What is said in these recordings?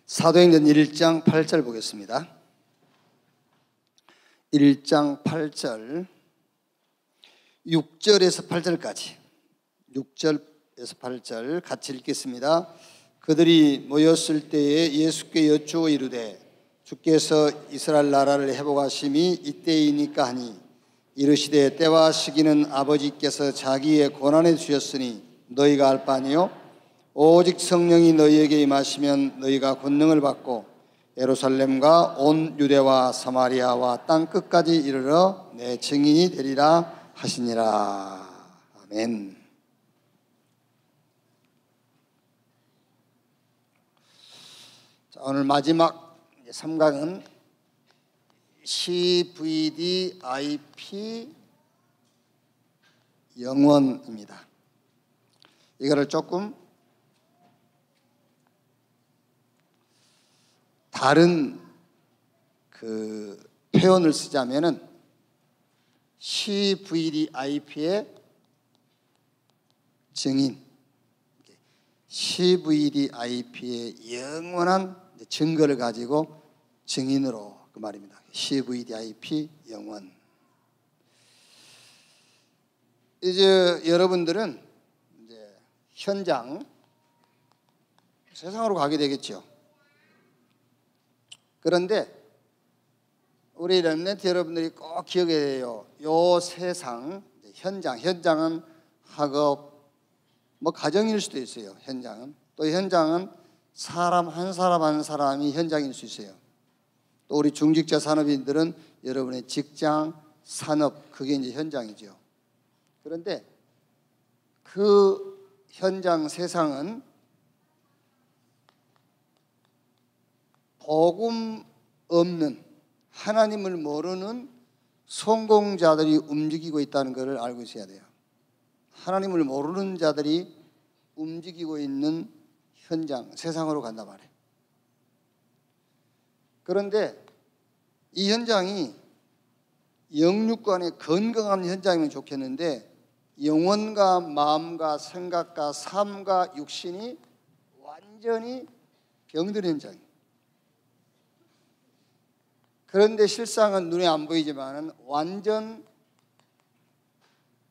사도행전 1장 8절 보겠습니다. 1장 8절 6절에서 8절까지 6절에서 8절 같이 읽겠습니다. 그들이 모였을 때에 예수께 여쭈어 이르되 주께서 이스라엘 나라를 회복하심이 이때이니까 하니 이르시되 때와 시기는 아버지께서 자기의 권한에 주셨으니 너희가 알 바 아니요 오직 성령이 너희에게 임하시면 너희가 권능을 받고 예루살렘과 온 유대와 사마리아와 땅 끝까지 이르러 내 증인이 되리라 하시니라. 아멘. 자, 오늘 마지막 3강은 CVDIP 영원입니다. 이거를 조금 다른 표현을 쓰자면은 CVDIP의 증인, CVDIP의 영원한 증거를 가지고 증인으로 그 말입니다. CVDIP 영원. 이제 여러분들은 이제 현장 세상으로 가게 되겠죠. 그런데 우리 렘넌트 여러분들이 꼭 기억해야 해요. 요 세상 현장은 학업, 뭐 가정일 수도 있어요. 현장은 또 현장은 사람 한 사람이 현장일 수 있어요. 또 우리 중직자 산업인들은 여러분의 직장, 산업 그게 이제 현장이죠. 그런데 그 현장 세상은 복음 없는 하나님을 모르는 성공자들이 움직이고 있다는 것을 알고 있어야 돼요. 하나님을 모르는 자들이 움직이고 있는 현장, 세상으로 간단 말이에요. 그런데 이 현장이 영육간의 건강한 현장이면 좋겠는데 영혼과 마음과 생각과 삶과 육신이 완전히 병든 현장이에요. 그런데 실상은 눈에 안 보이지만 완전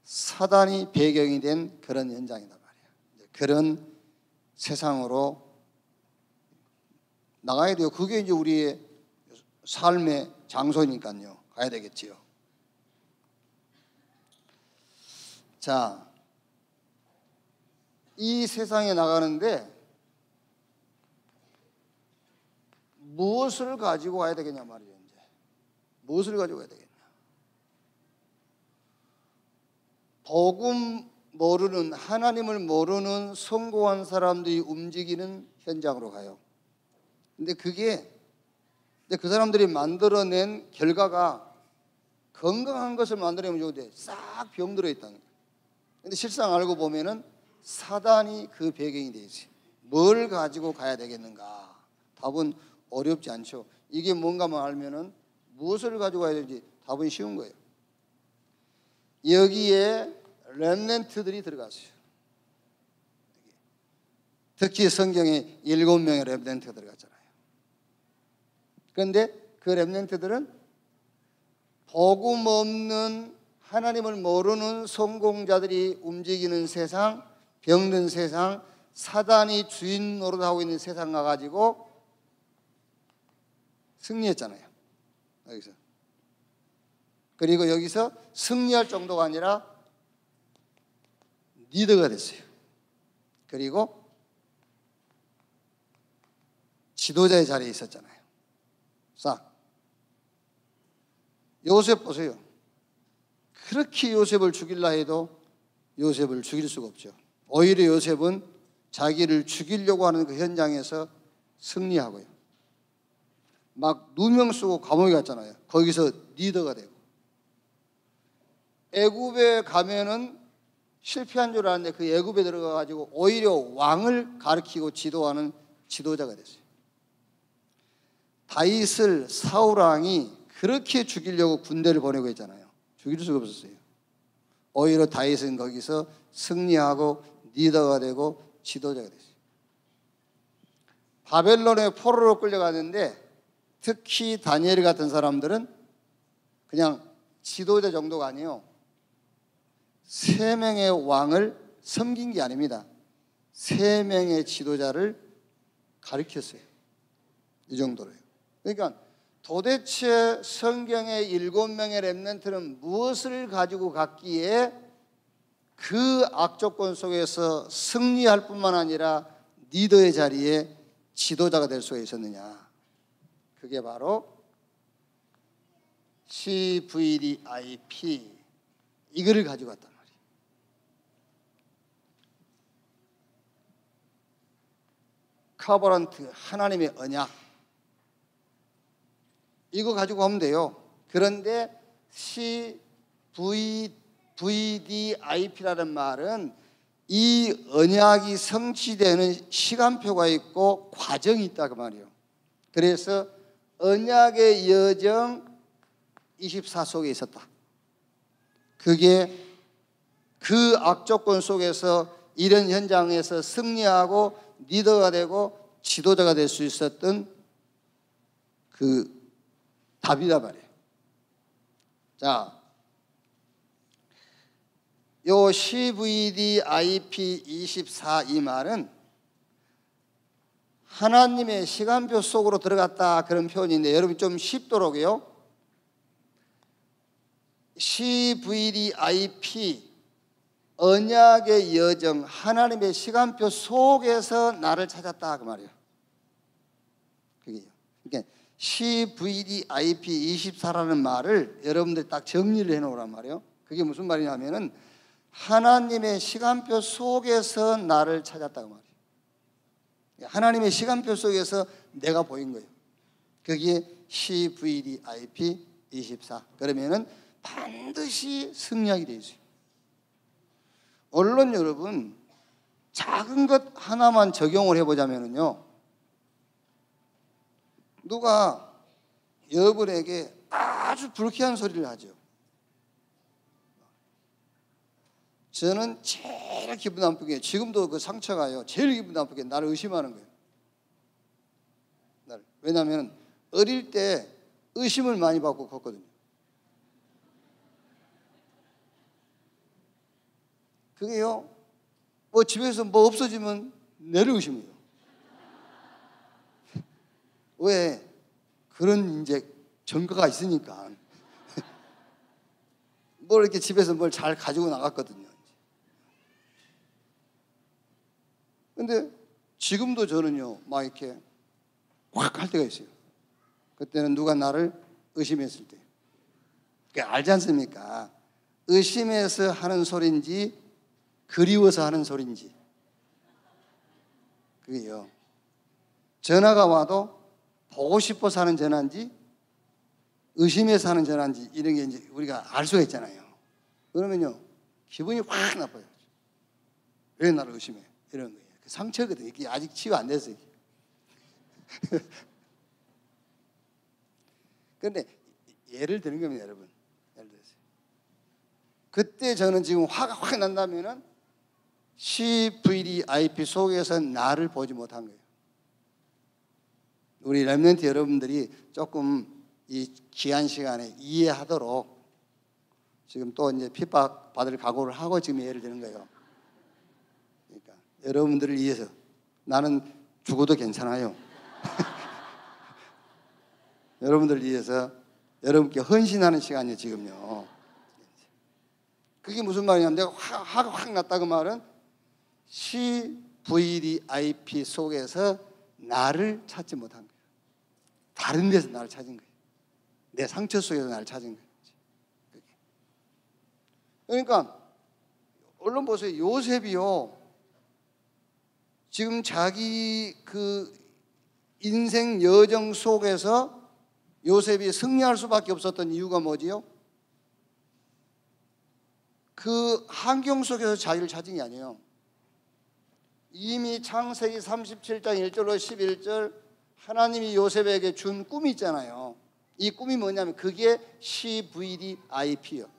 사단이 배경이 된 그런 현장이란 말이에요. 그런 세상으로 나가야 돼요. 그게 이제 우리의 삶의 장소니까요. 가야 되겠지요. 자, 이 세상에 나가는데 무엇을 가지고 가야 되겠냐 말이에요. 무엇을 가지고 가야 되겠냐? 복음 모르는, 하나님을 모르는 성공한 사람들이 움직이는 현장으로 가요. 근데 그게 그 사람들이 만들어낸 결과가 건강한 것을 만들어내면 좋은데 싹 병들어 있다는 거예요. 근데 실상 알고 보면은 사단이 그 배경이 되어 있어요. 뭘 가지고 가야 되겠는가? 답은 어렵지 않죠. 이게 뭔가만 알면은 무엇을 가지고 가야 되는지 답은 쉬운 거예요. 여기에 렘넌트들이 들어갔어요. 특히 성경에 7명의 렘넌트가 들어갔잖아요. 그런데 그 렘넌트들은 복음 없는 하나님을 모르는 성공자들이 움직이는 세상, 병든 세상, 사단이 주인 노릇하고 있는 세상 가가지고 승리했잖아요. 여기서. 그리고 여기서 승리할 정도가 아니라 리더가 됐어요. 그리고 지도자의 자리에 있었잖아요. 자, 요셉 보세요. 그렇게 요셉을 죽이려 해도 요셉을 죽일 수가 없죠. 오히려 요셉은 자기를 죽이려고 하는 그 현장에서 승리하고요. 막 누명 쓰고 감옥에 갔잖아요. 거기서 리더가 되고. 애굽에 가면은 실패한 줄 알았는데 그 애굽에 들어가 가지고 오히려 왕을 가르치고 지도하는 지도자가 됐어요. 다윗을 사울 왕이 그렇게 죽이려고 군대를 보내고 했잖아요. 죽일 수가 없었어요. 오히려 다윗은 거기서 승리하고 리더가 되고 지도자가 됐어요. 바벨론의 포로로 끌려가는데 특히 다니엘 같은 사람들은 그냥 지도자 정도가 아니에요. 3명의 왕을 섬긴 게 아닙니다. 3명의 지도자를 가르쳤어요. 이 정도로요. 그러니까 도대체 성경의 7명의 렘넌트는 무엇을 가지고 갔기에 그 악조건 속에서 승리할 뿐만 아니라 리더의 자리에 지도자가 될 수가 있었느냐. 그게 바로 CVDIP 이거를 가지고 왔단 말이에요. 커버넌트, 하나님의 언약, 이거 가지고 하면 돼요. 그런데 CVDIP라는 말은 이 언약이 성취되는 시간표가 있고 과정이 있다 그 말이에요. 그래서 언약의 여정 24 속에 있었다. 그게 그 악조건 속에서 이런 현장에서 승리하고 리더가 되고 지도자가 될 수 있었던 그 답이다 말이에요. 자, 요 CVDIP 24 이 말은 하나님의 시간표 속으로 들어갔다 그런 표현인데 여러분 좀 쉽도록요. CVDIP 언약의 여정, 하나님의 시간표 속에서 나를 찾았다 그 말이에요. 그게요. 그러니까 CVDIP 24라는 말을 여러분들 딱 정리를 해놓으란 말이에요. 그게 무슨 말이냐면은 하나님의 시간표 속에서 나를 찾았다 그 말이에요. 하나님의 시간표 속에서 내가 보인 거예요. 그게 CVDIP 24. 그러면은 반드시 승리하게 되어 있어요. 물론 여러분 작은 것 하나만 적용을 해보자면요, 누가 여러분에게 아주 불쾌한 소리를 하죠. 저는 제일 기분 나쁘게, 지금도 그 상처가요, 제일 기분 나쁘게 나를 의심하는 거예요. 왜냐하면 어릴 때 의심을 많이 받고 컸거든요. 그게요, 뭐 집에서 뭐 없어지면 내를 의심해요. 왜? 그런 이제 증거가 있으니까. 뭘 이렇게 집에서 뭘 잘 가지고 나갔거든요. 근데 지금도 저는요, 막 이렇게 확 할 때가 있어요. 그때는 누가 나를 의심했을 때. 그러니까 알지 않습니까? 의심해서 하는 소리인지 그리워서 하는 소리인지. 그게요, 전화가 와도 보고 싶어서 하는 전화인지 의심해서 하는 전화인지 이런 게 이제 우리가 알 수가 있잖아요. 그러면요, 기분이 확 나빠요. 왜 나를 의심해? 이런 거예요. 상처거든요. 이게 아직 치유 안 됐어요. 그런데 예를 드는 겁니다, 여러분. 예를 들어서 그때 저는 지금 화가 확 난다면은 CVDIP 속에서 나를 보지 못한 거예요. 우리 렘넌트 여러분들이 조금 이 귀한 시간에 이해하도록 지금 또 이제 핍박 받을 각오를 하고 지금 예를 드는 거예요. 그러니까 여러분들을 위해서 나는 죽어도 괜찮아요. 여러분들을 위해서 여러분께 헌신하는 시간이에요 지금요. 그게 무슨 말이냐면 내가 화가 확 났다 그 말은 CVDIP 속에서 나를 찾지 못한 거예요. 다른 데서 나를 찾은 거예요. 내 상처 속에서 나를 찾은 거예요. 그러니까 얼른 보세요. 요셉이요, 지금 자기 그 인생 여정 속에서 요셉이 승리할 수밖에 없었던 이유가 뭐지요? 그 환경 속에서 자유를 찾은 게 아니에요. 이미 창세기 37장 1절로 11절 하나님이 요셉에게 준 꿈이 있잖아요. 이 꿈이 뭐냐면 그게 CVDIP요.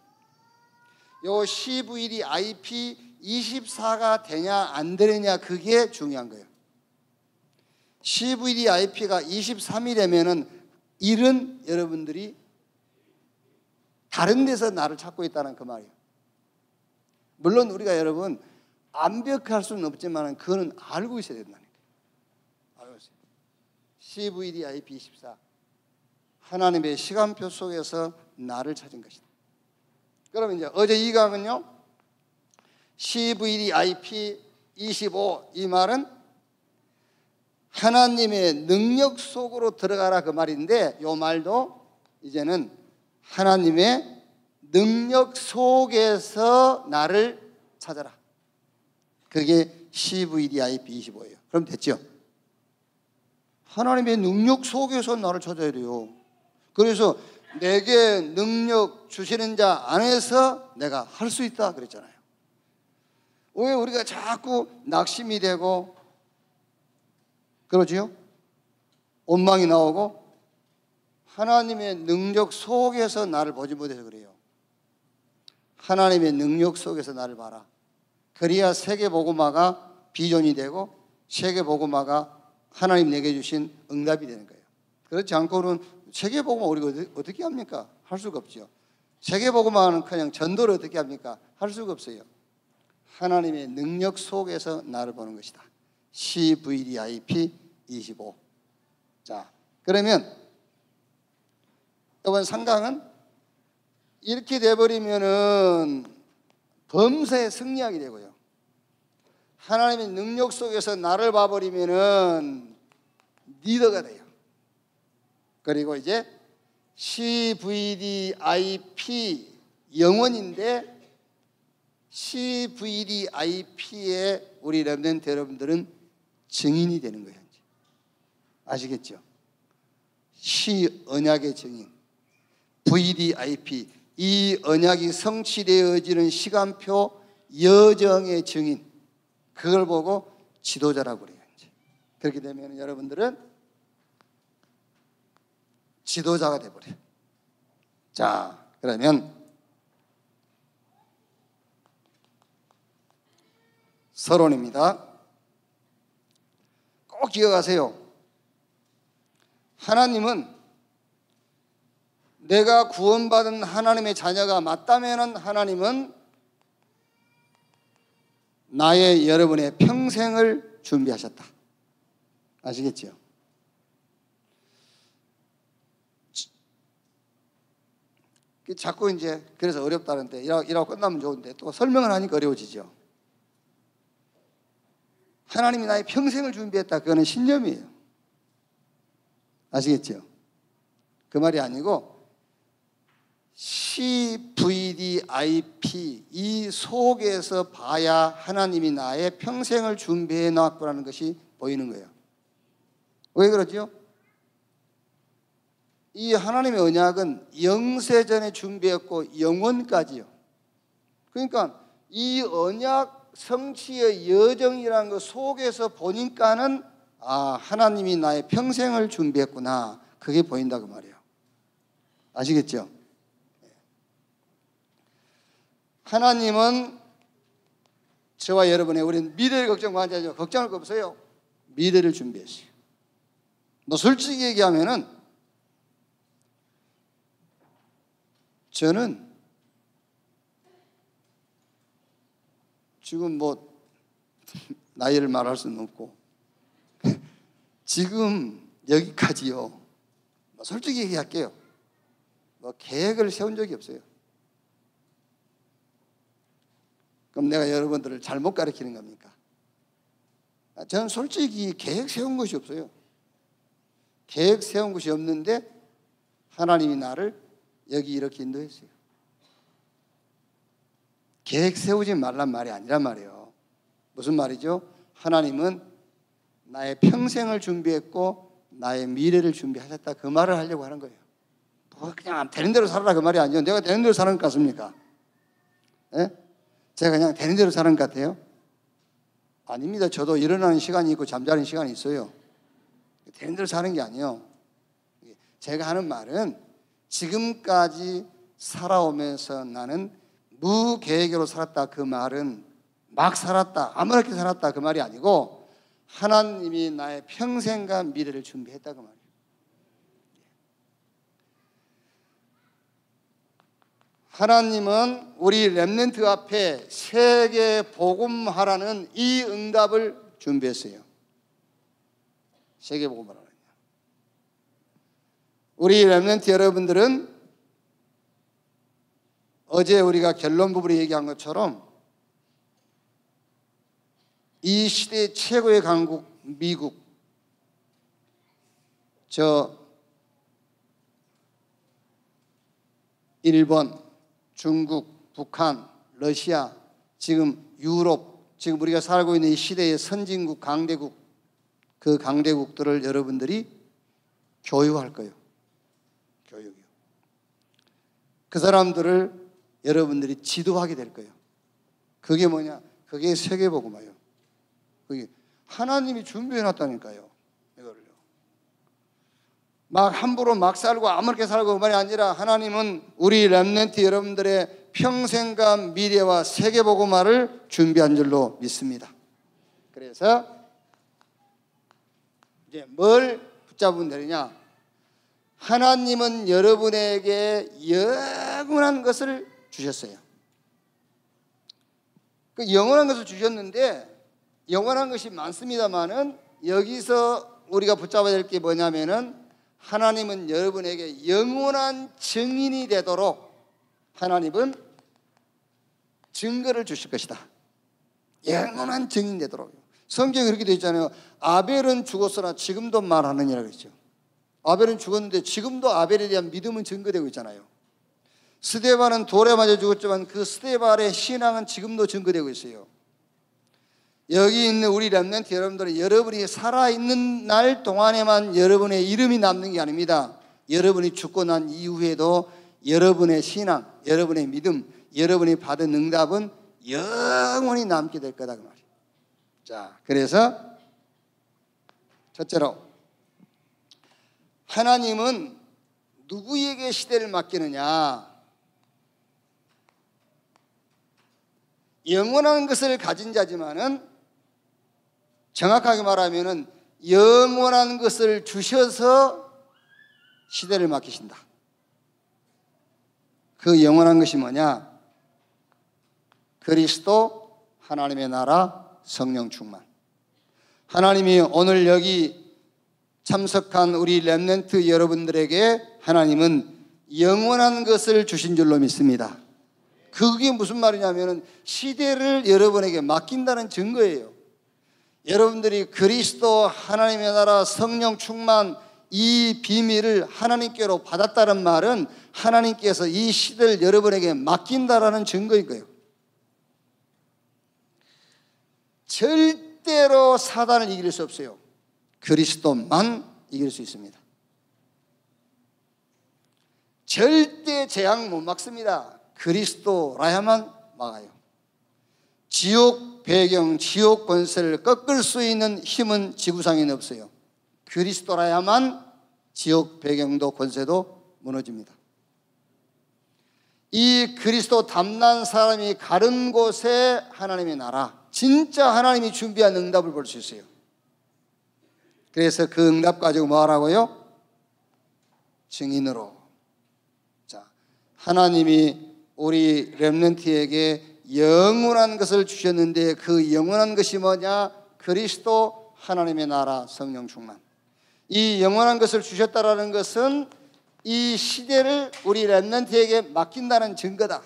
요 CVDIP 24가 되냐 안 되느냐 그게 중요한 거예요. CVDIP가 23이 되면은 일은 여러분들이 다른 데서 나를 찾고 있다는 그 말이에요. 물론 우리가 여러분 완벽할 수는 없지만 그거는 알고 있어야 된다니까요. 알고 있어요. CVDIP 24 하나님의 시간표 속에서 나를 찾은 것이다. 그러면 이제 어제 이 강은요, CVDIP 25 이 말은 하나님의 능력 속으로 들어가라 그 말인데, 이 말도 이제는 하나님의 능력 속에서 나를 찾아라. 그게 CVDIP 25예요. 그럼 됐죠? 하나님의 능력 속에서 나를 찾아야 돼요. 그래서 내게 능력 주시는 자 안에서 내가 할 수 있다 그랬잖아요. 왜 우리가 자꾸 낙심이 되고 그러지요? 원망이 나오고 하나님의 능력 속에서 나를 보지 못해서 그래요. 하나님의 능력 속에서 나를 봐라. 그래야 세계복음화가 비전이 되고 세계복음화가 하나님 내게 주신 응답이 되는 거예요. 그렇지 않고는 세계복음화 우리가 어떻게 합니까? 할 수가 없죠. 세계복음화는 그냥 전도를 어떻게 합니까? 할 수가 없어요. 하나님의 능력 속에서 나를 보는 것이다. CVDIP 25. 자, 그러면 이번 상강은 이렇게 돼버리면은 범사에 승리하게 되고요. 하나님의 능력 속에서 나를 봐버리면은 리더가 돼요. 그리고 이제 CVDIP 영원인데 CVDIP에 우리 렘넌트 여러분들은 증인이 되는 거예요. 아시겠죠? C 언약의 증인, VDIP 이 언약이 성취되어지는 시간표 여정의 증인, 그걸 보고 지도자라고 그래요. 이제. 그렇게 되면 여러분들은 지도자가 되어버려요. 자, 그러면 서론입니다. 꼭 기억하세요. 하나님은 내가 구원받은 하나님의 자녀가 맞다면 하나님은 나의 여러분의 평생을 준비하셨다. 아시겠죠? 자꾸 이제 그래서 어렵다는데 이라고 끝나면 좋은데 또 설명을 하니까 어려워지죠. 하나님이 나의 평생을 준비했다. 그거는 신념이에요. 아시겠죠? 그 말이 아니고 CVDIP 이 속에서 봐야 하나님이 나의 평생을 준비해 놨구나는 것이 보이는 거예요. 왜 그러죠? 이 하나님의 언약은 영세전에 준비했고 영원까지요. 그러니까 이 언약 성취의 여정이라는 것 속에서 보니까는 하나님이 나의 평생을 준비했구나. 그게 보인다 그 말이에요. 아시겠죠? 하나님은 저와 여러분의 우리는 미래를 걱정하지 않죠. 걱정할 거 없어요. 미래를 준비했어요. 뭐 솔직히 얘기하면은 저는 지금 뭐 나이를 말할 수는 없고 지금 여기까지요. 뭐 솔직히 얘기할게요. 뭐 계획을 세운 적이 없어요. 그럼 내가 여러분들을 잘못 가르치는 겁니까? 저는 솔직히 계획 세운 것이 없어요. 계획 세운 것이 없는데 하나님이 나를 여기 이렇게 인도했어요. 계획 세우지 말란 말이 아니란 말이에요. 무슨 말이죠? 하나님은 나의 평생을 준비했고 나의 미래를 준비하셨다. 그 말을 하려고 하는 거예요. 뭐 그냥 되는 대로 살아라 그 말이 아니에요. 내가 되는 대로 사는 것 같습니까? 예? 제가 그냥 되는 대로 사는 것 같아요? 아닙니다. 저도 일어나는 시간이 있고 잠자는 시간이 있어요. 되는 대로 사는 게 아니에요. 제가 하는 말은 지금까지 살아오면서 나는 무계획으로 살았다 그 말은 막 살았다 아무렇게 살았다 그 말이 아니고 하나님이 나의 평생과 미래를 준비했다고 말이에요. 하나님은 우리 렘넌트 앞에 세계 복음하라는 이 응답을 준비했어요. 세계 복음하라는. 우리 렘넌트 여러분들은 어제 우리가 결론 부분에 얘기한 것처럼 이 시대의 최고의 강국 미국, 일본, 중국, 북한, 러시아, 지금 유럽, 지금 우리가 살고 있는 이 시대의 선진국, 강대국, 그 강대국들을 여러분들이 교육할 거예요. 교육이요. 그 사람들을 여러분들이 지도하게 될 거예요. 그게 뭐냐? 그게 세계복음화예요. 그게 하나님이 준비해놨다니까요. 이거를요. 막 함부로 막 살고 아무렇게 살고 그 말이 아니라 하나님은 우리 렘넌트 여러분들의 평생과 미래와 세계복음화를 준비한 줄로 믿습니다. 그래서 이제 뭘 붙잡으면 되느냐? 하나님은 여러분에게 영원한 것을 주셨어요. 그 영원한 것을 주셨는데 영원한 것이 많습니다만은 여기서 우리가 붙잡아야 될 게 뭐냐면은 하나님은 여러분에게 영원한 증인이 되도록 하나님은 증거를 주실 것이다. 영원한 증인 되도록. 성경에 그렇게 되어 있잖아요. 아벨은 죽었으나 지금도 말하느니라 그랬죠. 아벨은 죽었는데 지금도 아벨에 대한 믿음은 증거되고 있잖아요. 스데반은 돌에 맞아 죽었지만 그 스데반의 신앙은 지금도 증거되고 있어요. 여기 있는 우리 렘넌트 여러분들은 여러분이 살아있는 날 동안에만 여러분의 이름이 남는 게 아닙니다. 여러분이 죽고 난 이후에도 여러분의 신앙, 여러분의 믿음, 여러분이 받은 응답은 영원히 남게 될 거다 그 말이에요. 자, 그래서 첫째로 하나님은 누구에게 시대를 맡기느냐? 영원한 것을 가진 자지만은 정확하게 말하면은 영원한 것을 주셔서 시대를 맡기신다. 그 영원한 것이 뭐냐? 그리스도, 하나님의 나라, 성령 충만. 하나님이 오늘 여기 참석한 우리 렘넌트 여러분들에게 하나님은 영원한 것을 주신 줄로 믿습니다. 그게 무슨 말이냐면은 시대를 여러분에게 맡긴다는 증거예요. 여러분들이 그리스도, 하나님의 나라, 성령 충만 이 비밀을 하나님께로 받았다는 말은 하나님께서 이 시대를 여러분에게 맡긴다라는 증거인 거예요. 절대로 사단을 이길 수 없어요. 그리스도만 이길 수 있습니다. 절대 재앙 못 막습니다. 그리스도라야만 막아요. 지옥 배경, 지옥 권세를 꺾을 수 있는 힘은 지구상에는 없어요. 그리스도라야만 지옥 배경도 권세도 무너집니다. 이 그리스도 담난 사람이 가는 곳에 하나님의 나라, 진짜 하나님이 준비한 응답을 볼 수 있어요. 그래서 그 응답 가지고 뭐 하라고요? 증인으로. 자, 하나님이 우리 렘넌트에게 영원한 것을 주셨는데 그 영원한 것이 뭐냐? 그리스도, 하나님의 나라, 성령 충만. 이 영원한 것을 주셨다라는 것은 이 시대를 우리 렘넌트에게 맡긴다는 증거다.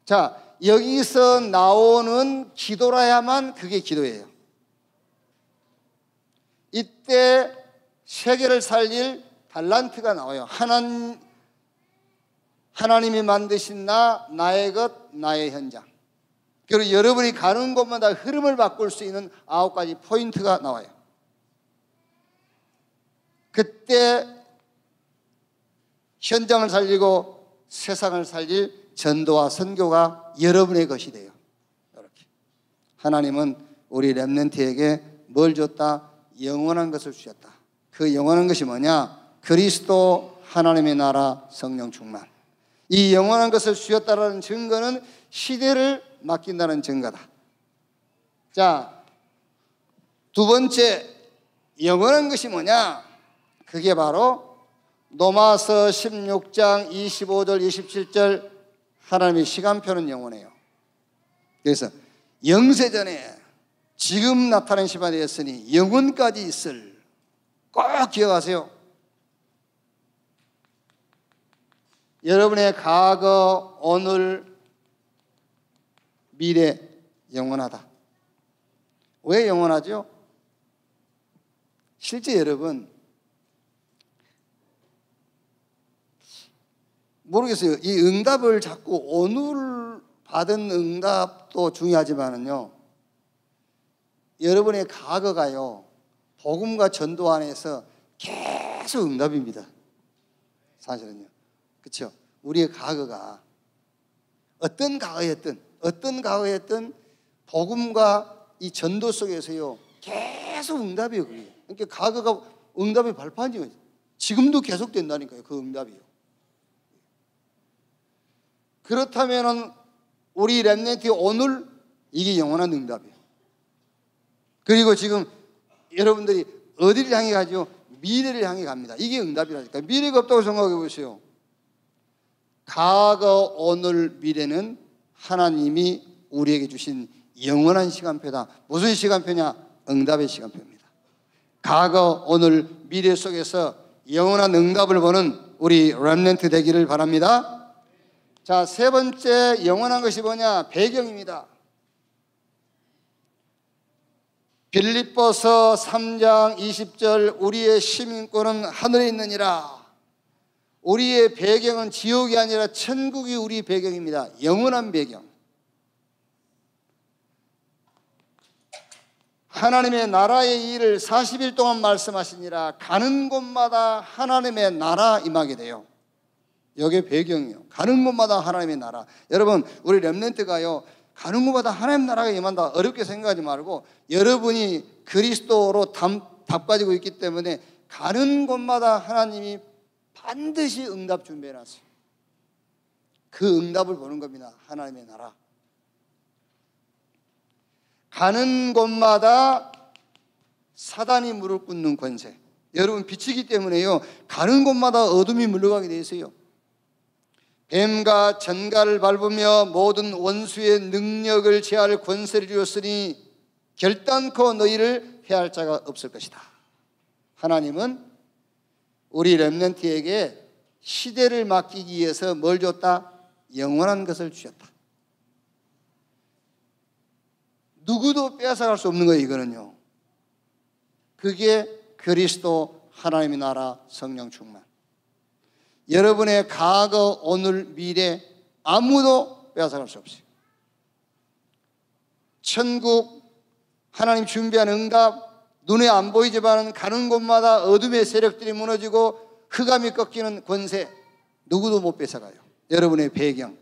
자, 여기서 나오는 기도라야만 그게 기도예요. 이때 세계를 살릴 달란트가 나와요. 하나님이 만드신 나의 것, 나의 현장. 그리고 여러분이 가는 곳마다 흐름을 바꿀 수 있는 9가지 포인트가 나와요. 그때 현장을 살리고 세상을 살릴 전도와 선교가 여러분의 것이 돼요. 이렇게. 하나님은 우리 렘넌트에게 뭘 줬다? 영원한 것을 주셨다. 그 영원한 것이 뭐냐? 그리스도, 하나님의 나라, 성령 충만. 이 영원한 것을 주셨다는 증거는 시대를 맡긴다는 증거다. 자, 두 번째 영원한 것이 뭐냐? 그게 바로 로마서 16장 25절 27절 하나님의 시간표는 영원해요. 그래서 영세전에 지금 나타난 시간이 되었으니 영원까지 있을, 꼭 기억하세요. 여러분의 과거, 오늘, 미래 영원하다. 왜 영원하죠? 실제 여러분 모르겠어요. 이 응답을 자꾸 오늘 받은 응답도 중요하지만은요, 여러분의 과거가요 복음과 전도 안에서 계속 응답입니다. 사실은요. 그렇죠? 우리의 과거가 어떤 과거였든 복음과 이 전도 속에서요 계속 응답이에요. 그게. 그러니까 과거가 응답의 발판이에요. 지금도 계속 된다니까요. 그 응답이요. 그렇다면은 우리 렘넌트의 오늘, 이게 영원한 응답이에요. 그리고 지금 여러분들이 어디를 향해 가죠? 미래를 향해 갑니다. 이게 응답이라니까. 미래가 없다고 생각해 보세요. 과거, 오늘, 미래는 하나님이 우리에게 주신 영원한 시간표다. 무슨 시간표냐? 응답의 시간표입니다. 과거, 오늘, 미래 속에서 영원한 응답을 보는 우리 렘넌트 되기를 바랍니다. 자, 세 번째 영원한 것이 뭐냐? 배경입니다. 빌립보서 3장 20절 우리의 시민권은 하늘에 있느니라. 우리의 배경은 지옥이 아니라 천국이 우리 배경입니다. 영원한 배경. 하나님의 나라의 일을 40일 동안 말씀하시니라. 가는 곳마다 하나님의 나라 임하게 돼요. 여기에 배경이요. 가는 곳마다 하나님의 나라. 여러분, 우리 렘넌트가요 가는 곳마다 하나님 나라가 임한다 어렵게 생각하지 말고, 여러분이 그리스도로 답 가지고 있기 때문에 가는 곳마다 하나님이 반드시 응답 준비해놨어요. 그 응답을 보는 겁니다. 하나님의 나라. 가는 곳마다 사단이 무릎 꿇는 권세. 여러분, 빛이기 때문에요 가는 곳마다 어둠이 물러가게 돼 있어요. 뱀과 전갈을 밟으며 모든 원수의 능력을 제할 권세를 주었으니 결단코 너희를 해할 자가 없을 것이다. 하나님은 우리 렘넌트에게 시대를 맡기기 위해서 뭘 줬다? 영원한 것을 주셨다. 누구도 빼앗아갈 수 없는 거예요. 이거는요. 그게 그리스도 하나님의 나라 성령 충만. 여러분의 과거, 오늘, 미래 아무도 빼앗아갈 수 없어요. 천국, 하나님 준비한 응답, 눈에 안 보이지만 가는 곳마다 어둠의 세력들이 무너지고 흑암이 꺾이는 권세, 누구도 못 뺏어가요. 여러분의 배경,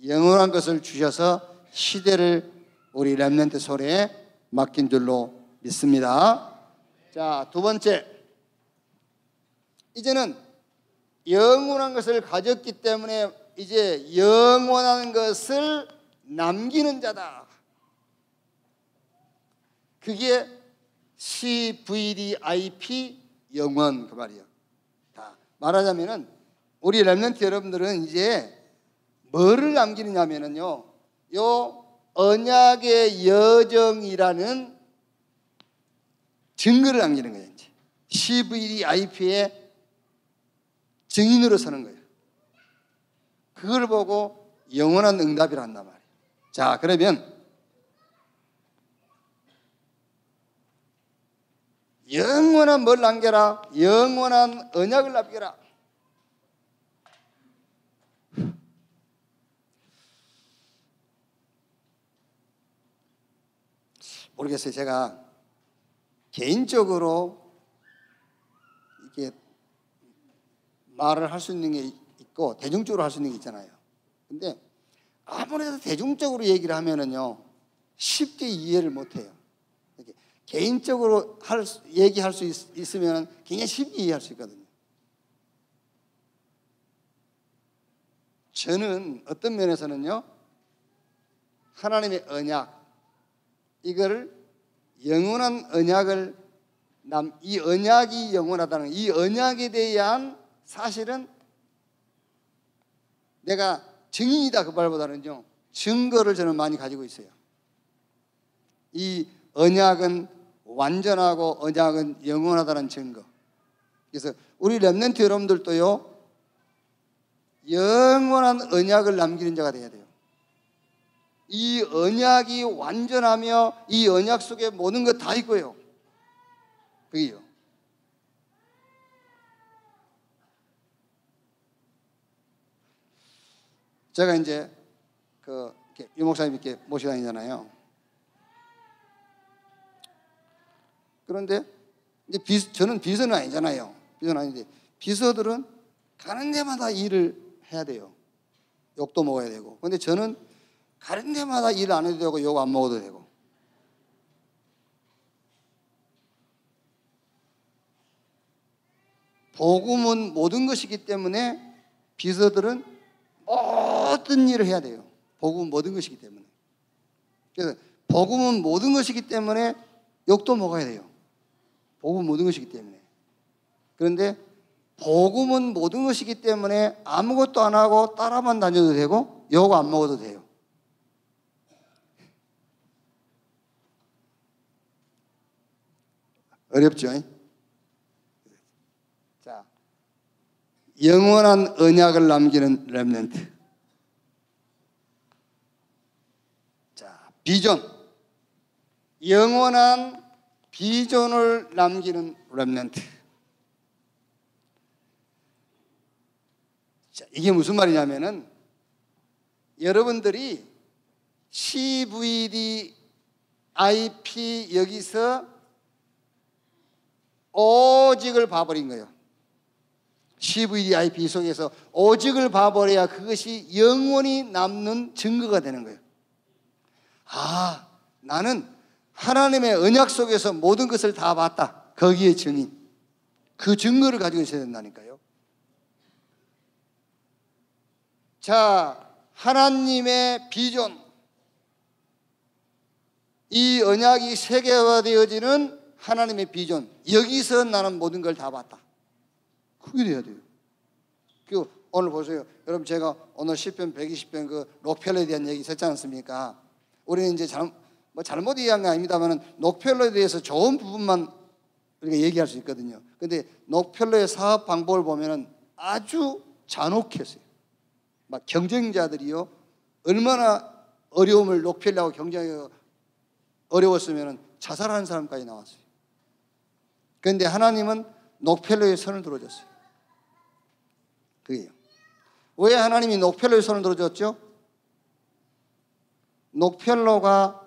영원한 것을 주셔서 시대를 우리 렘넌트 손에 맡긴 줄로 믿습니다. 자, 두 번째, 이제는 영원한 것을 가졌기 때문에 이제 영원한 것을 남기는 자다. 그게 CVDIP 영원, 그 말이에요. 말하자면은 우리 렘넌트 여러분들은 이제 뭐를 남기느냐면은요, 요 언약의 여정이라는 증거를 남기는 거예요. 이제 CVDIP의 증인으로 서는 거예요. 그걸 보고 영원한 응답이라 한단 말이에요. 자, 그러면 영원한 뭘 남겨라? 영원한 언약을 남겨라. 모르겠어요. 제가 개인적으로 이렇게 말을 할 수 있는 게 있고 대중적으로 할 수 있는 게 있잖아요. 근데 아무래도 대중적으로 얘기를 하면은요 쉽게 이해를 못해요. 이렇게 개인적으로 얘기할 수 있으면 굉장히 쉽게 이해할 수 있거든요. 저는 어떤 면에서는요 하나님의 언약, 이거를 영원한 언약을 이 언약이 영원하다는, 이 언약에 대한 사실은 내가 증인이다 그 말보다는요, 증거를 저는 많이 가지고 있어요. 이 언약은 완전하고 언약은 영원하다는 증거. 그래서 우리 렘넌트 여러분들도요, 영원한 언약을 남기는 자가 되어야 돼요. 이 언약이 완전하며 이 언약 속에 모든 것 다 있고요. 그게요. 제가 이제 유 목사님 이렇게 모시고 다니잖아요. 그런데 이제 저는 비서는 아니잖아요. 비서는 아닌데 비서들은 가는 데마다 일을 해야 돼요. 욕도 먹어야 되고. 그런데 저는 가는 데마다 일 안 해도 되고 욕 안 먹어도 되고. 복음은 모든 것이기 때문에 비서들은 모든 일을 해야 돼요. 복음은 모든 것이기 때문에. 그래서 복음은 모든 것이기 때문에 욕도 먹어야 돼요. 복음은 모든 것이기 때문에. 그런데 복음은 모든 것이기 때문에 아무것도 안 하고 따라만 다녀도 되고 욕 안 먹어도 돼요. 어렵죠? 자, 영원한 언약을 남기는 렘넌트. 자, 비전. 영원한 비전을 남기는 렘넌트. 자, 이게 무슨 말이냐면은 여러분들이 CVD, IP 여기서 오직을 봐버린 거예요. CVD, IP 속에서 오직을 봐버려야 그것이 영원히 남는 증거가 되는 거예요. 아, 나는 하나님의 언약 속에서 모든 것을 다 봤다. 거기에 증인. 그 증거를 가지고 있어야 된다니까요. 자, 하나님의 비전. 이 언약이 세계화되어지는 하나님의 비전. 여기서 나는 모든 걸 다 봤다. 그게 돼야 돼요. 오늘 보세요. 여러분, 제가 오늘 시편 120편 그 록펠러에 대한 얘기 했지 않습니까? 우리는 이제 잘못 이해한 게 아닙니다만 록펠러에 대해서 좋은 부분만 우리가 얘기할 수 있거든요. 그런데 록펠러의 사업 방법을 보면 아주 잔혹했어요. 막 경쟁자들이요, 얼마나 어려움을 록펠러하고 경쟁하기 어려웠으면 자살하는 사람까지 나왔어요. 그런데 하나님은 록펠러의 손을 들어줬어요. 그게요. 왜 하나님이 록펠러의 손을 들어줬죠? 록펠러가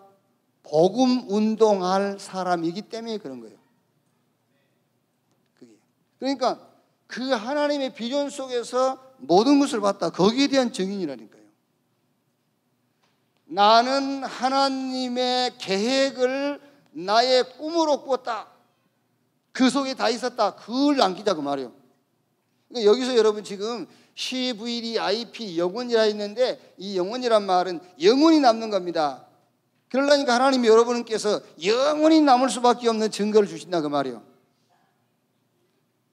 복음 운동할 사람이기 때문에 그런 거예요. 그게. 그러니까 그 하나님의 비전 속에서 모든 것을 봤다. 거기에 대한 증인이라니까요. 나는 하나님의 계획을 나의 꿈으로 꾸었다. 그 속에 다 있었다. 그걸 남기자 그 말이에요. 그러니까 여기서 여러분 지금 CVD, IP, 영원이라 있는데 이 영원이란 말은 영원히 남는 겁니다. 그러려니까 하나님이 여러분께서 영원히 남을 수밖에 없는 증거를 주신다 그 말이에요.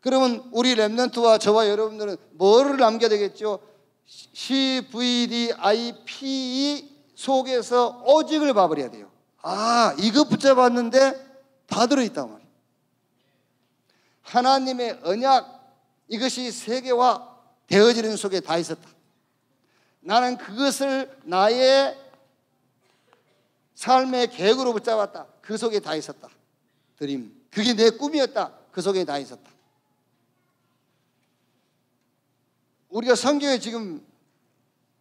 그러면 우리 렘넌트와 저와 여러분들은 뭐를 남겨야 되겠죠? CVD, IP 속에서 오직을 봐버려야 돼요. 아, 이거 붙잡았는데 다 들어있단 말이에요. 하나님의 언약, 이것이 세계화 되어지는 속에 다 있었다. 나는 그것을 나의 삶의 계획으로 붙잡았다. 그 속에 다 있었다. 드림. 그게 내 꿈이었다. 그 속에 다 있었다. 우리가 성경에 지금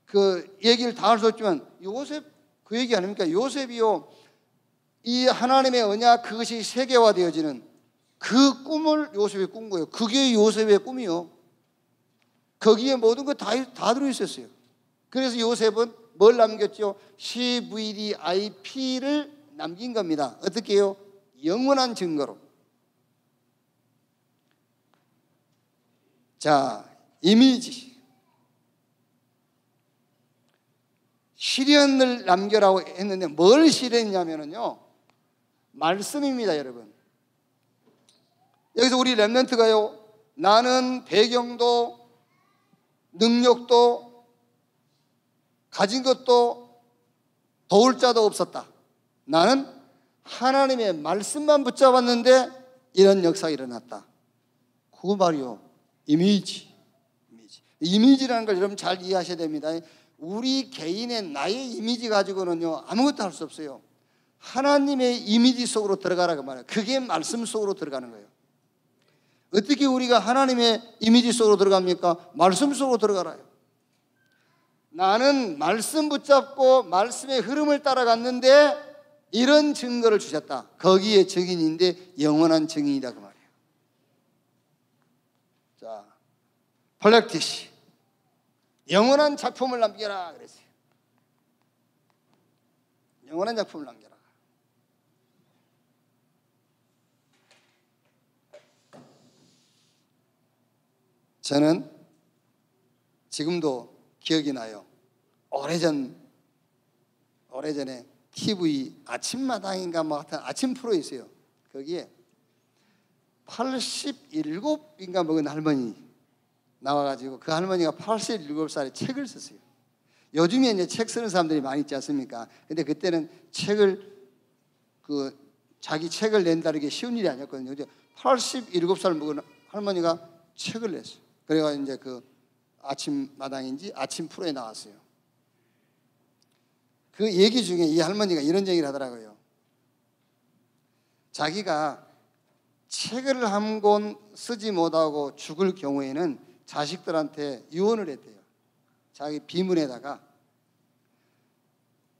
그 얘기를 다 할 수 없지만 요셉 그 얘기 아닙니까? 요셉이요, 이 하나님의 언약 그것이 세계화되어지는 그 꿈을 요셉이 꾼 거예요. 그게 요셉의 꿈이요. 거기에 모든 거 다 들어있었어요. 그래서 요셉은 뭘 남겼죠? CVDIP를 남긴 겁니다. 어떻게 해요? 영원한 증거로. 자, 이미지. 시련을 남겨라고 했는데 뭘 시련이냐면요, 말씀입니다, 여러분. 여기서 우리 렘넌트가요, 나는 배경도 능력도 가진 것도 도울 자도 없었다. 나는 하나님의 말씀만 붙잡았는데 이런 역사가 일어났다. 그거 말이요, 이미지라는 걸 여러분 잘 이해하셔야 됩니다. 우리 개인의 나의 이미지 가지고는요 아무것도 할 수 없어요. 하나님의 이미지 속으로 들어가라고 말해요. 그게 말씀 속으로 들어가는 거예요. 어떻게 우리가 하나님의 이미지 속으로 들어갑니까? 말씀 속으로 들어가라요. 나는 말씀 붙잡고 말씀의 흐름을 따라갔는데 이런 증거를 주셨다. 거기에 증인인데 영원한 증인이다 그 말이에요. 자, 플렉티시, 영원한 작품을 남겨라 그랬어요. 영원한 작품을 남겨라. 저는 지금도 기억이 나요. 오래전에 TV 아침마당인가 뭐 하여튼 아침 프로 있어요. 거기에 87인가 먹은 할머니 나와가지고 그 할머니가 87살에 책을 썼어요. 요즘에 이제 책 쓰는 사람들이 많이 있지 않습니까? 근데 그때는 자기 책을 낸다는 게 쉬운 일이 아니었거든요. 87살 먹은 할머니가 책을 냈어요. 그래가지고 이제 그 아침마당인지 아침 프로에 나왔어요. 그 얘기 중에 이 할머니가 이런 얘기를 하더라고요. 자기가 책을 한 권 쓰지 못하고 죽을 경우에는 자식들한테 유언을 했대요. 자기 비문에다가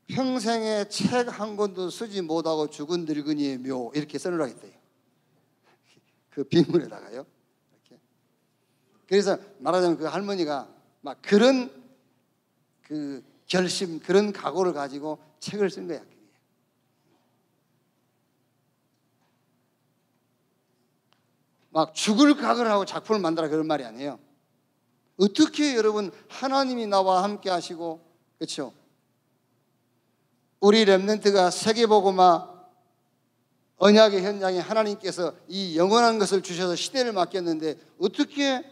평생에 책 한 권도 쓰지 못하고 죽은 늙은이의 묘 이렇게 써놓으라고 했대요. 그 비문에다가요. 이렇게. 그래서 말하자면 그 할머니가 막 그런 그 결심, 그런 각오를 가지고 책을 쓴 거야. 막 죽을 각오를 하고 작품을 만들라 그런 말이 아니에요. 어떻게 여러분 하나님이 나와 함께 하시고, 그렇죠? 우리 렘넌트가 세계복음화 언약의 현장에 하나님께서 이 영원한 것을 주셔서 시대를 맡겼는데 어떻게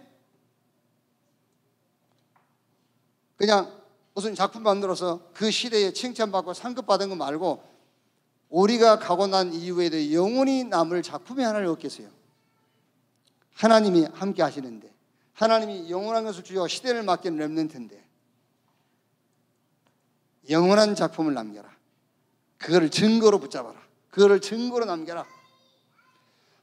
그냥 무슨 작품 만들어서 그 시대에 칭찬받고 상급 받은 거 말고 우리가 가고 난 이후에도 영원히 남을 작품의 하나를 얻겠어요. 하나님이 함께 하시는데, 하나님이 영원한 것을 주여 시대를 맡긴 렘넌트인데 영원한 작품을 남겨라. 그거를 증거로 붙잡아라. 그거를 증거로 남겨라.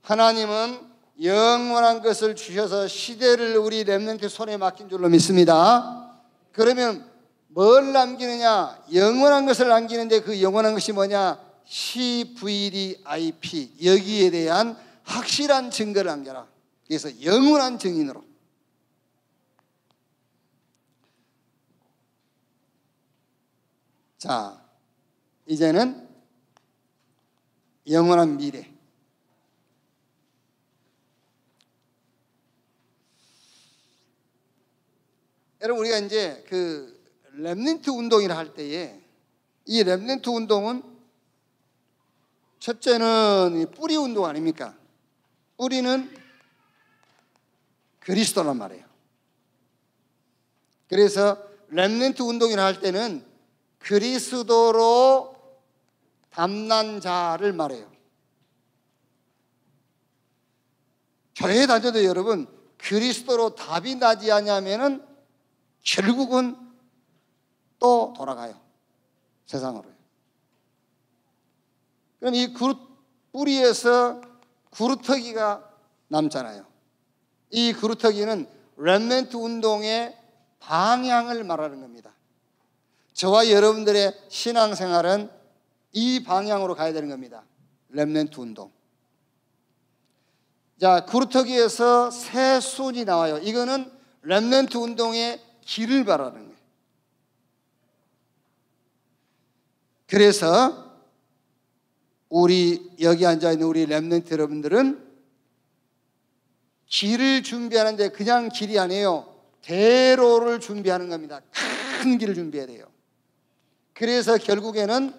하나님은 영원한 것을 주셔서 시대를 우리 렘넌트 손에 맡긴 줄로 믿습니다. 그러면 뭘 남기느냐? 영원한 것을 남기는데 그 영원한 것이 뭐냐? CVDIP, 여기에 대한 확실한 증거를 남겨라. 그래서 영원한 증인으로. 자, 이제는 영원한 미래. 여러분, 우리가 이제 그 렘넌트 운동이라 할 때에 이 렘넌트 운동은 첫째는 뿌리 운동 아닙니까? 뿌리는 그리스도란 말이에요. 그래서 렘넌트 운동이라 할 때는 그리스도로 담난 자를 말해요. 교회 다녀도 여러분 그리스도로 답이 나지 않냐면은 결국은 또 돌아가요. 세상으로요. 그럼 이 뿌리에서 구루터기가 남잖아요. 이 구루터기는 렘넌트 운동의 방향을 말하는 겁니다. 저와 여러분들의 신앙생활은 이 방향으로 가야 되는 겁니다. 렘넌트 운동. 자, 구루터기에서 새 순이 나와요. 이거는 렘넌트 운동의 길을 바라는 거예요. 그래서 우리 여기 앉아있는 우리 렘넌트 여러분들은 길을 준비하는데 그냥 길이 아니에요. 대로를 준비하는 겁니다. 큰 길을 준비해야 돼요. 그래서 결국에는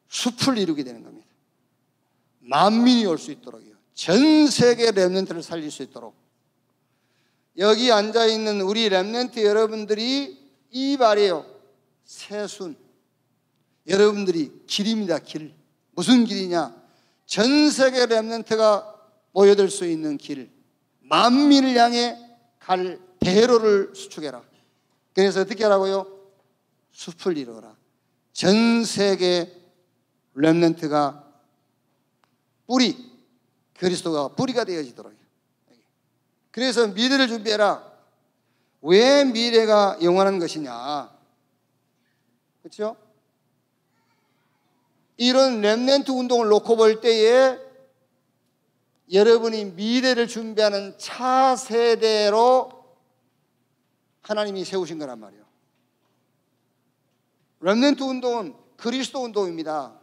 숲을 이루게 되는 겁니다. 만민이 올 수 있도록요. 전 세계 렘넌트를 살릴 수 있도록. 여기 앉아있는 우리 렘넌트 여러분들이 이 말이에요. 새순. 여러분들이 길입니다. 길. 무슨 길이냐? 전 세계 렘넌트가 모여들 수 있는 길. 만민을 향해 갈 대로를 수축해라. 그래서 어떻게 하라고요? 숲을 이루어라. 전 세계 렘넌트가 뿌리, 그리스도가 뿌리가 되어지도록. 그래서 미래를 준비해라. 왜 미래가 영원한 것이냐? 그렇죠? 이런 렘넌트 운동을 놓고 볼 때에 여러분이 미래를 준비하는 차세대로 하나님이 세우신 거란 말이에요. 렘넌트 운동은 그리스도 운동입니다.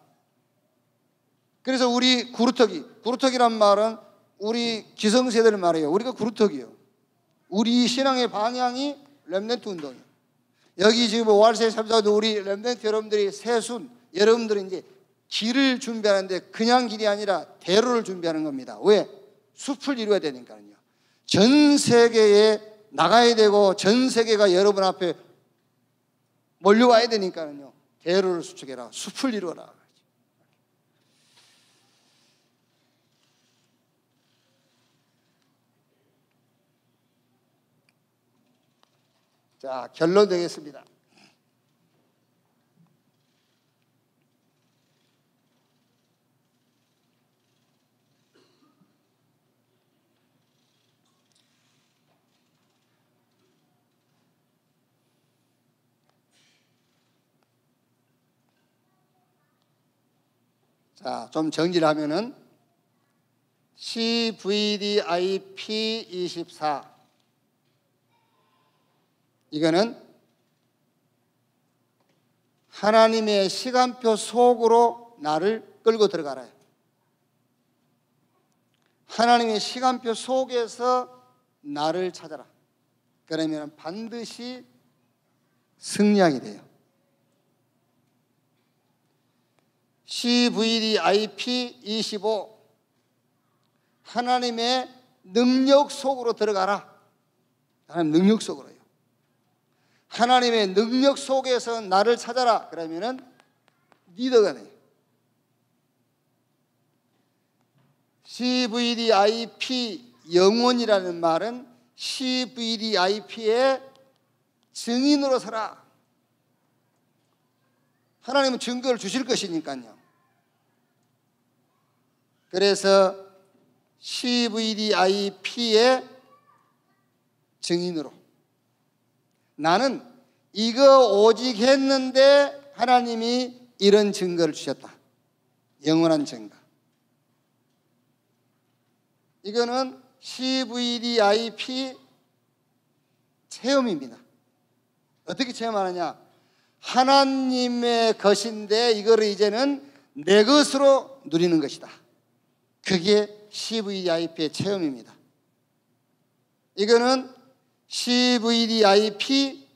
그래서 우리 구루터기란 말은 우리 기성세대를 말해요. 우리가 구루터기요. 우리 신앙의 방향이 렘넌트 운동이에요. 여기 지금 오알세 참사도 우리 렘넌트 여러분들이 새순, 여러분들이 이제 길을 준비하는데 그냥 길이 아니라 대로를 준비하는 겁니다. 왜? 숲을 이루어야 되니까요. 전 세계에 나가야 되고 전 세계가 여러분 앞에 몰려와야 되니까요. 대로를 수축해라. 숲을 이루어라. 자, 결론 되겠습니다. 자, 좀 정리를 하면은 CVDIP24 이거는 하나님의 시간표 속으로 나를 끌고 들어가라. 하나님의 시간표 속에서 나를 찾아라. 그러면 반드시 승리하게 돼요. CVDIP25 하나님의 능력 속으로 들어가라. 하나님 능력 속으로요. 하나님의 능력 속에서 나를 찾아라. 그러면은 리더가 돼요. CVDIP 영혼이라는 말은 CVDIP의 증인으로 서라. 하나님은 증거를 주실 것이니까요. 그래서 CVDIP의 증인으로 나는 이거 오직 했는데 하나님이 이런 증거를 주셨다. 영원한 증거. 이거는 CVDIP 체험입니다. 어떻게 체험하느냐? 하나님의 것인데 이거를 이제는 내 것으로 누리는 것이다. 그게 CVDIP의 체험입니다. 이거는 CVDIP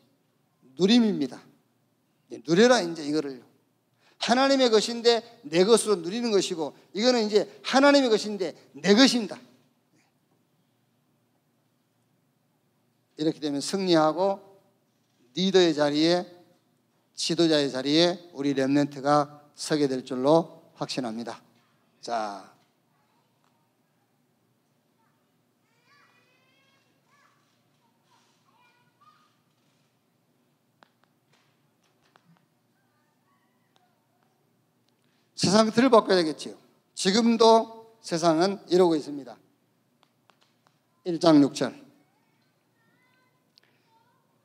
누림입니다. 누려라 이제 이거를. 하나님의 것인데 내 것으로 누리는 것이고 이거는 이제 하나님의 것인데 내 것입니다. 이렇게 되면 승리하고 리더의 자리에 지도자의 자리에 우리 렘넌트가 서게 될 줄로 확신합니다. 자, 세상 틀을 바꿔야 되겠지요. 지금도 세상은 이러고 있습니다. 1장 6절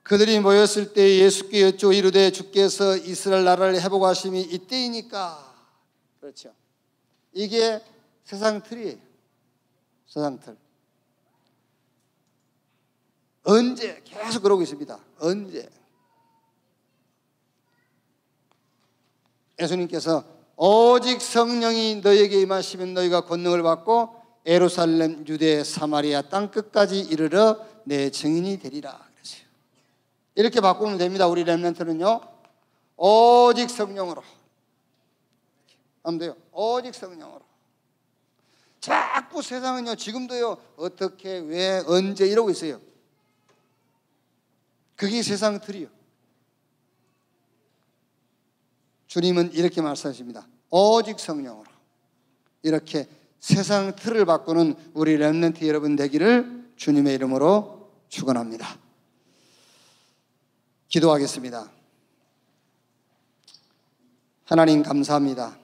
그들이 모였을 때 예수께 여쭈어 이르되 주께서 이스라엘 나라를 회복하심이 이때이니까. 그렇죠. 이게 세상 틀이에요. 세상 틀. 언제? 계속 그러고 있습니다. 언제? 예수님께서 오직 성령이 너희에게 임하시면 너희가 권능을 받고 예루살렘, 유대, 사마리아 땅 끝까지 이르러 내 증인이 되리라. 그랬어요. 이렇게 바꾸면 됩니다. 우리 렘넌트는요. 오직 성령으로 하면 돼요. 오직 성령으로. 자꾸 세상은요, 지금도요, 어떻게, 왜, 언제 이러고 있어요. 그게 세상 틀이요. 주님은 이렇게 말씀하십니다. 오직 성령으로. 이렇게 세상 틀을 바꾸는 우리 렘넌트 여러분 되기를 주님의 이름으로 축원합니다. 기도하겠습니다. 하나님 감사합니다.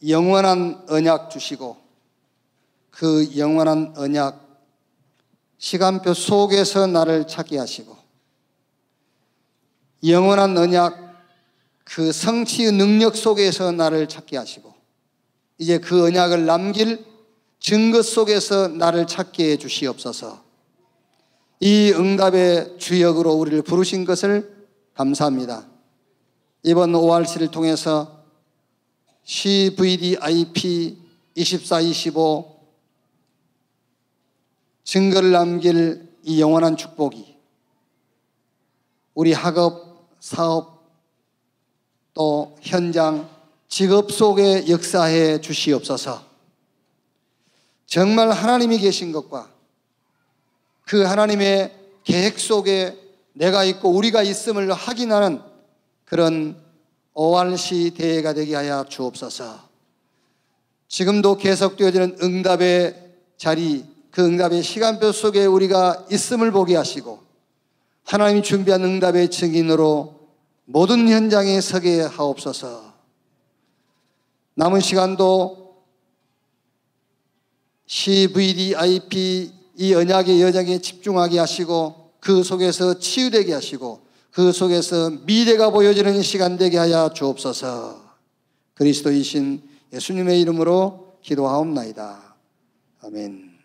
영원한 언약 주시고 그 영원한 언약 시간표 속에서 나를 찾게 하시고 영원한 언약 그 성취의 능력 속에서 나를 찾게 하시고 이제 그 언약을 남길 증거 속에서 나를 찾게 해 주시옵소서. 이 응답의 주역으로 우리를 부르신 것을 감사합니다. 이번 ORC를 통해서 CVDIP 24-25 증거를 남길 이 영원한 축복이 우리 학업, 사업, 또 현장, 직업 속에 역사해 주시옵소서. 정말 하나님이 계신 것과 그 하나님의 계획 속에 내가 있고 우리가 있음을 확인하는 그런 ORC 대회가 되게 하여 주옵소서. 지금도 계속되어지는 응답의 자리, 그 응답의 시간표 속에 우리가 있음을 보게 하시고 하나님이 준비한 응답의 증인으로 모든 현장에 서게 하옵소서. 남은 시간도 CVDIP 이 언약의 여정에 집중하게 하시고 그 속에서 치유되게 하시고 그 속에서 미래가 보여지는 시간 되게 하여 주옵소서. 그리스도이신 예수님의 이름으로 기도하옵나이다. 아멘.